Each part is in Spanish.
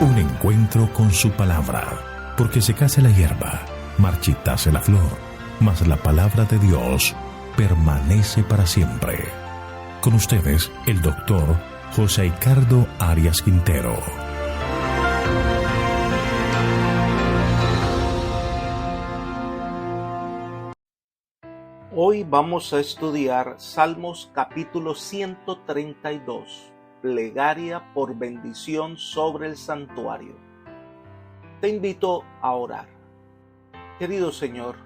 Un encuentro con su palabra, porque secase la hierba, marchitase la flor, mas la palabra de Dios permanece para siempre. Con ustedes, el doctor José Ricardo Arias Quintero. Hoy vamos a estudiar Salmos capítulo 132, plegaria por bendición sobre el santuario. Te invito a orar. Querido Señor,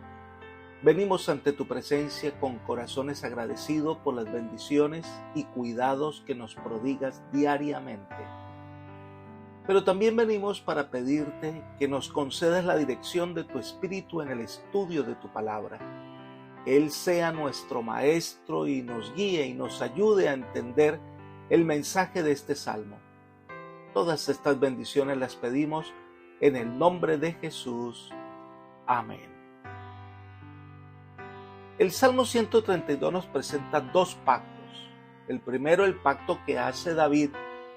venimos ante tu presencia con corazones agradecidos por las bendiciones y cuidados que nos prodigas diariamente. Pero también venimos para pedirte que nos concedas la dirección de tu Espíritu en el estudio de tu palabra. Él sea nuestro maestro y nos guíe y nos ayude a entender el mensaje de este salmo. Todas estas bendiciones las pedimos en el nombre de Jesús. Amén. El Salmo 132 nos presenta dos pactos. El primero, el pacto que hace David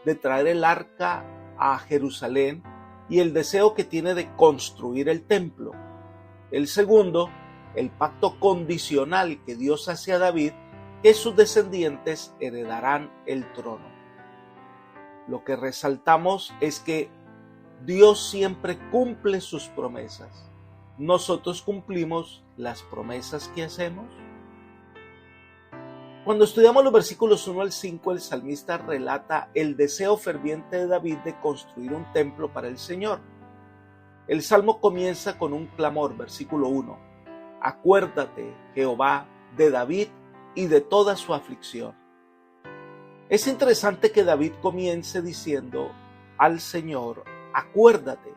de traer el arca a Jerusalén y el deseo que tiene de construir el templo. El segundo, el pacto condicional que Dios hace a David, que sus descendientes heredarán el trono. Lo que resaltamos es que Dios siempre cumple sus promesas. ¿Nosotros cumplimos las promesas que hacemos? Cuando estudiamos los versículos 1 al 5, el salmista relata el deseo ferviente de David de construir un templo para el Señor. El salmo comienza con un clamor, versículo 1. Acuérdate, Jehová, de David y de toda su aflicción. Es interesante que David comience diciendo al Señor, acuérdate.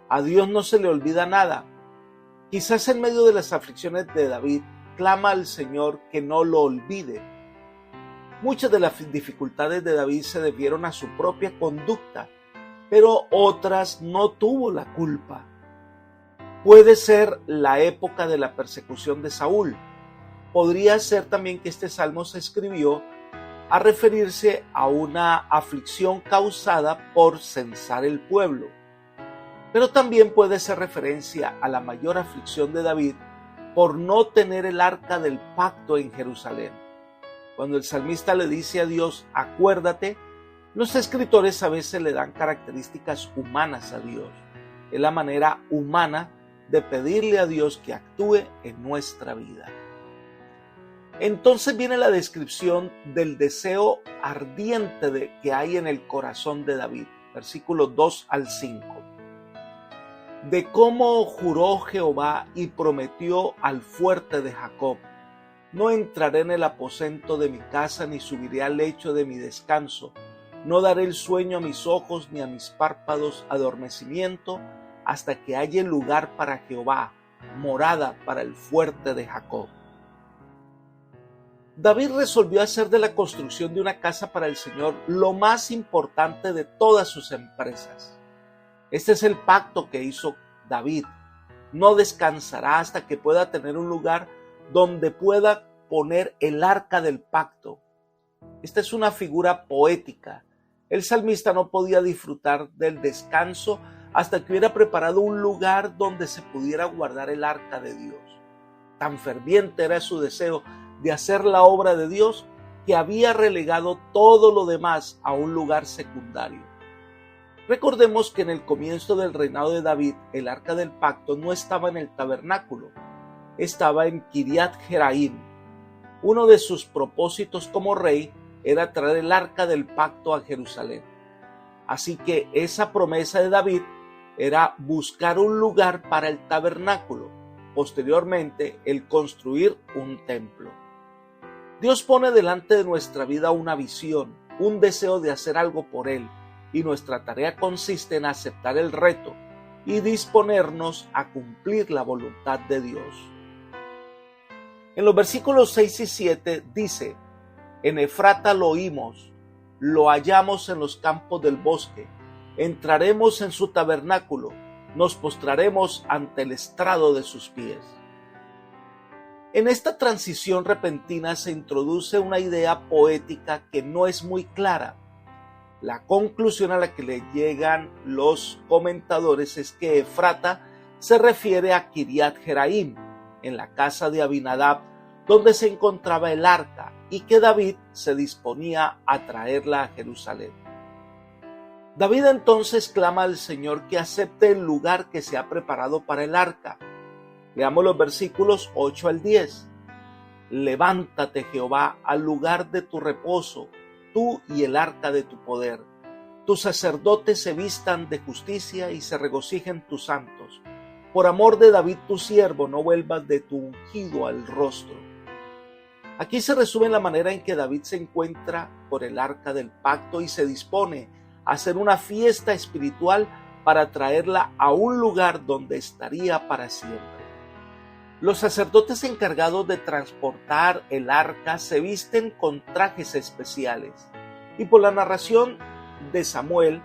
A Dios no se le olvida nada. Quizás en medio de las aflicciones de David, clama al Señor que no lo olvide. Muchas de las dificultades de David se debieron a su propia conducta, pero otras no tuvo la culpa. Puede ser la época de la persecución de Saúl. Podría ser también que este salmo se escribió a referirse a una aflicción causada por censar el pueblo. Pero también puede ser referencia a la mayor aflicción de David por no tener el arca del pacto en Jerusalén. Cuando el salmista le dice a Dios, acuérdate, los escritores a veces le dan características humanas a Dios. Es la manera humana de pedirle a Dios que actúe en nuestra vida. Entonces viene la descripción del deseo ardiente que hay en el corazón de David, versículos 2 al 5. De cómo juró Jehová y prometió al fuerte de Jacob, no entraré en el aposento de mi casa ni subiré al lecho de mi descanso, no daré el sueño a mis ojos ni a mis párpados adormecimiento, hasta que haya lugar para Jehová, morada para el fuerte de Jacob. David resolvió hacer de la construcción de una casa para el Señor lo más importante de todas sus empresas. Este es el pacto que hizo David. No descansará hasta que pueda tener un lugar donde pueda poner el arca del pacto. Esta es una figura poética. El salmista no podía disfrutar del descanso hasta que hubiera preparado un lugar donde se pudiera guardar el arca de Dios. Tan ferviente era su deseo de hacer la obra de Dios que había relegado todo lo demás a un lugar secundario. Recordemos que en el comienzo del reinado de David, el arca del pacto no estaba en el tabernáculo, estaba en Kiriat Jearim. Uno de sus propósitos como rey era traer el arca del pacto a Jerusalén. Así que esa promesa de David era buscar un lugar para el tabernáculo, posteriormente el construir un templo. Dios pone delante de nuestra vida una visión, un deseo de hacer algo por Él, y nuestra tarea consiste en aceptar el reto y disponernos a cumplir la voluntad de Dios. En los versículos 6 y 7 dice, en Efrata lo oímos, lo hallamos en los campos del bosque, entraremos en su tabernáculo, nos postraremos ante el estrado de sus pies. En esta transición repentina se introduce una idea poética que no es muy clara. La conclusión a la que le llegan los comentadores es que Efrata se refiere a Kiriat Jeraim, en la casa de Abinadab, donde se encontraba el arca, y que David se disponía a traerla a Jerusalén. David entonces clama al Señor que acepte el lugar que se ha preparado para el arca. Leamos los versículos 8 al 10. Levántate, Jehová, al lugar de tu reposo, tú y el arca de tu poder. Tus sacerdotes se vistan de justicia y se regocijen tus santos. Por amor de David tu siervo, no vuelvas de tu ungido al rostro. Aquí se resume la manera en que David se encuentra por el arca del pacto y se dispone a hacer una fiesta espiritual para traerla a un lugar donde estaría para siempre. Los sacerdotes encargados de transportar el arca se visten con trajes especiales, y por la narración de Samuel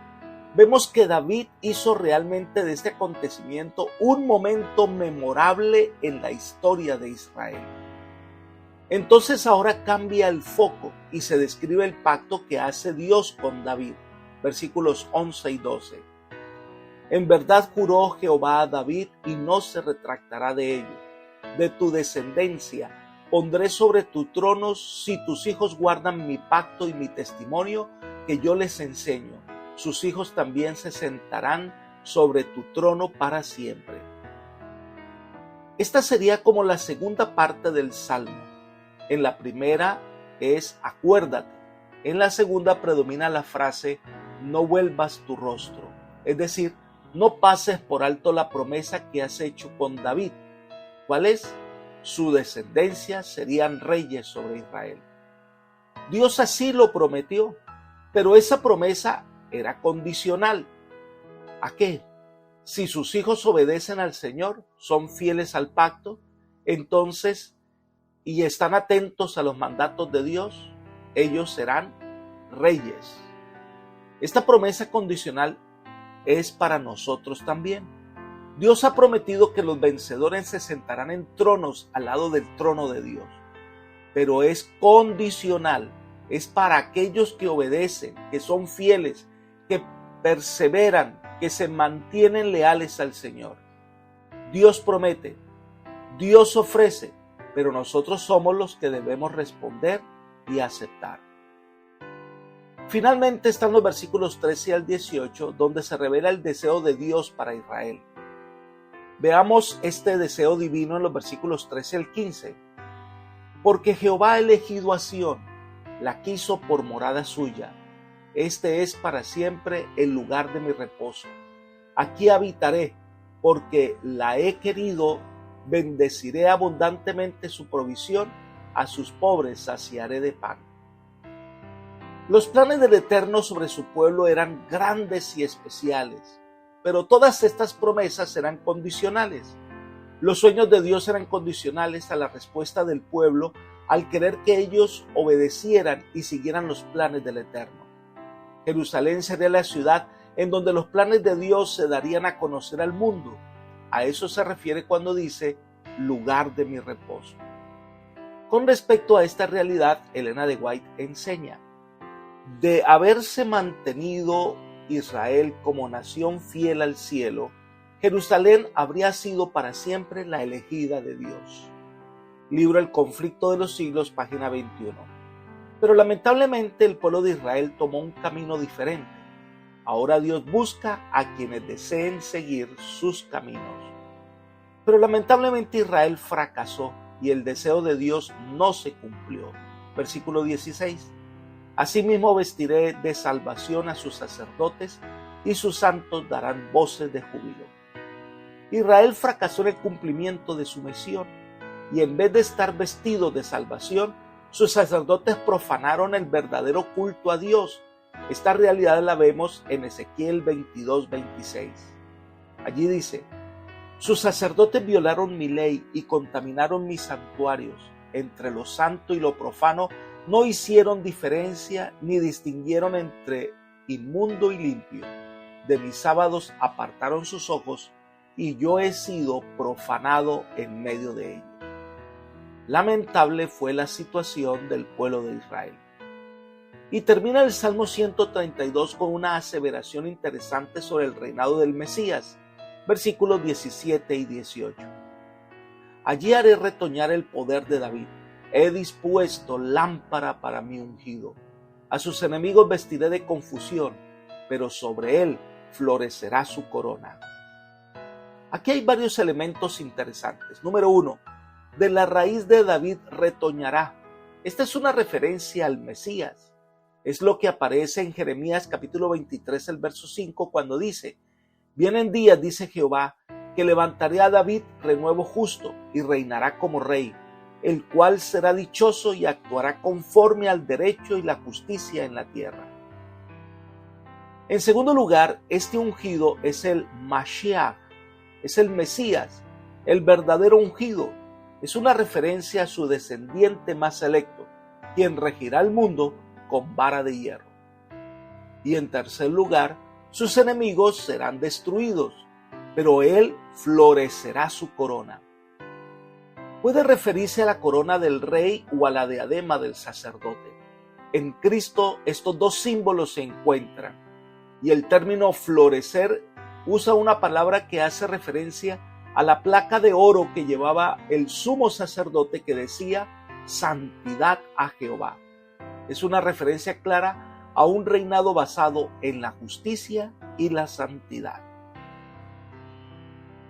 vemos que David hizo realmente de este acontecimiento un momento memorable en la historia de Israel. Entonces ahora cambia el foco y se describe el pacto que hace Dios con David, versículos 11 y 12. En verdad juró Jehová a David y no se retractará de ello. De tu descendencia pondré sobre tu trono si tus hijos guardan mi pacto y mi testimonio que yo les enseño. Sus hijos también se sentarán sobre tu trono para siempre. Esta sería como la segunda parte del Salmo. En la primera es acuérdate. En la segunda predomina la frase no vuelvas tu rostro. Es decir, no pases por alto la promesa que has hecho con David. ¿Cuál es? Su descendencia serían reyes sobre Israel. Dios así lo prometió, pero esa promesa era condicional. ¿A qué? Si sus hijos obedecen al Señor, son fieles al pacto, entonces, y están atentos a los mandatos de Dios, ellos serán reyes. Esta promesa condicional es para nosotros también. Dios ha prometido que los vencedores se sentarán en tronos al lado del trono de Dios, pero es condicional, es para aquellos que obedecen, que son fieles, que perseveran, que se mantienen leales al Señor. Dios promete, Dios ofrece, pero nosotros somos los que debemos responder y aceptar. Finalmente están los versículos 13 al 18, donde se revela el deseo de Dios para Israel. Veamos este deseo divino en los versículos 13 al 15. Porque Jehová ha elegido a Sión, la quiso por morada suya. Este es para siempre el lugar de mi reposo. Aquí habitaré, porque la he querido, bendeciré abundantemente su provisión, a sus pobres saciaré de pan. Los planes del Eterno sobre su pueblo eran grandes y especiales, pero todas estas promesas eran condicionales. Los sueños de Dios eran condicionales a la respuesta del pueblo al querer que ellos obedecieran y siguieran los planes del Eterno. Jerusalén sería la ciudad en donde los planes de Dios se darían a conocer al mundo. A eso se refiere cuando dice lugar de mi reposo. Con respecto a esta realidad, Elena de White enseña: de haberse mantenido Israel como nación fiel al cielo, Jerusalén habría sido para siempre la elegida de Dios. Libro El conflicto de los siglos, página 21. Pero lamentablemente el pueblo de Israel tomó un camino diferente. Ahora Dios busca a quienes deseen seguir sus caminos. Pero lamentablemente Israel fracasó y el deseo de Dios no se cumplió. Versículo 16. Asimismo vestiré de salvación a sus sacerdotes y sus santos darán voces de júbilo. Israel fracasó en el cumplimiento de su misión y en vez de estar vestidos de salvación, sus sacerdotes profanaron el verdadero culto a Dios. Esta realidad la vemos en Ezequiel 22:26. Allí dice: sus sacerdotes violaron mi ley y contaminaron mis santuarios. Entre lo santo y lo profano no hicieron diferencia ni distinguieron entre inmundo y limpio. De mis sábados apartaron sus ojos y yo he sido profanado en medio de ellos. Lamentable fue la situación del pueblo de Israel. Y termina el Salmo 132 con una aseveración interesante sobre el reinado del Mesías, versículos 17 y 18. Allí haré retoñar el poder de David. He dispuesto lámpara para mi ungido. A sus enemigos vestiré de confusión, pero sobre él florecerá su corona. Aquí hay varios elementos interesantes. Número 1, de la raíz de David retoñará. Esta es una referencia al Mesías. Es lo que aparece en Jeremías capítulo 23, el verso 5, cuando dice: vienen días, dice Jehová, que levantaré a David renuevo justo y reinará como rey, el cual será dichoso y actuará conforme al derecho y la justicia en la tierra. En segundo lugar, este ungido es el Mashiach, es el Mesías, el verdadero ungido. Es una referencia a su descendiente más selecto, quien regirá el mundo con vara de hierro. Y en tercer lugar, sus enemigos serán destruidos, pero él florecerá su corona. Puede referirse a la corona del rey o a la diadema del sacerdote. En Cristo estos dos símbolos se encuentran, y el término florecer usa una palabra que hace referencia a la placa de oro que llevaba el sumo sacerdote que decía santidad a Jehová. Es una referencia clara a un reinado basado en la justicia y la santidad.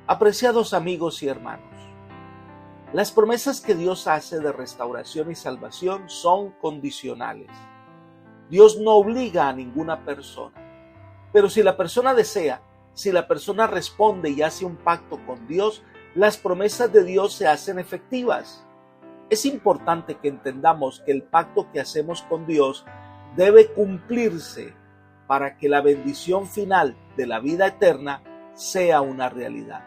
Apreciados amigos y hermanos, las promesas que Dios hace de restauración y salvación son condicionales. Dios no obliga a ninguna persona, pero si la persona desea, si la persona responde y hace un pacto con Dios, las promesas de Dios se hacen efectivas. Es importante que entendamos que el pacto que hacemos con Dios debe cumplirse para que la bendición final de la vida eterna sea una realidad.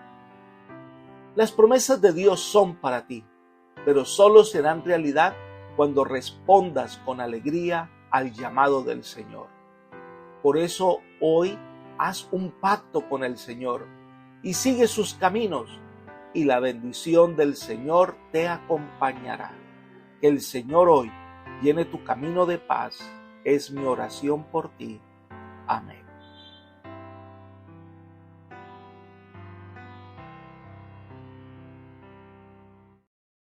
Las promesas de Dios son para ti, pero solo serán realidad cuando respondas con alegría al llamado del Señor. Por eso hoy haz un pacto con el Señor y sigue sus caminos, y la bendición del Señor te acompañará. Que el Señor hoy llene tu camino de paz, es mi oración por ti. Amén.